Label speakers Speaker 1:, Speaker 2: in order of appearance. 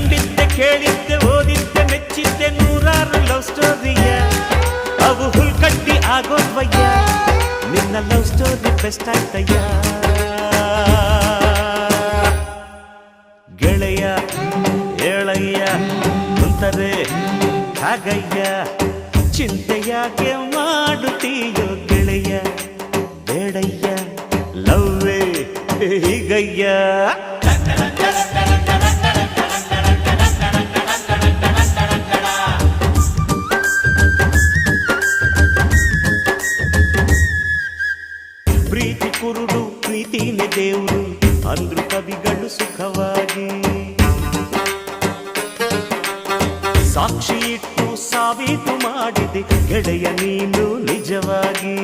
Speaker 1: ಕಂಡಿದ್ದೆ ಕೇಳಿದ್ದೆ ಓದಿದ್ದೆ ಮೆಚ್ಚಿದ್ದೆ ನೂರಾರು ಲವ್ ಸ್ಟೋರಿಯ ಅವು ಹುಲ್ಕಟ್ಟಿ ಆಗೋದ್ವಯ್ಯ ನಿನ್ನ ಲವ್ ಸ್ಟೋರಿ ಬೆಸ್ಟ್ ಆಯ್ತಯ್ಯ ಗೆಳೆಯ ಏಳಯ್ಯ ಕುಂತರೆ ಹಾಗಯ್ಯ ಚಿಂತೆಯಾಗೆ ಮಾಡುತ್ತೀಯೋ ಗೆಳೆಯ ಬೇಡಯ್ಯ ಲವ್ವೇ ಹೀಗಯ್ಯ ಪ್ರೀತಿ ಕುರುಡು ಪ್ರೀತಿನೇ ದೇವರು ಅಂದ್ರು ಕವಿಗಳು ಸುಖವಾಗಿ ಸಾಕ್ಷಿ ಇಟ್ಟು ಸಾಬೀತು ಮಾಡಿದೆ ಗೆಳೆಯ ನೀನು ನಿಜವಾಗಿ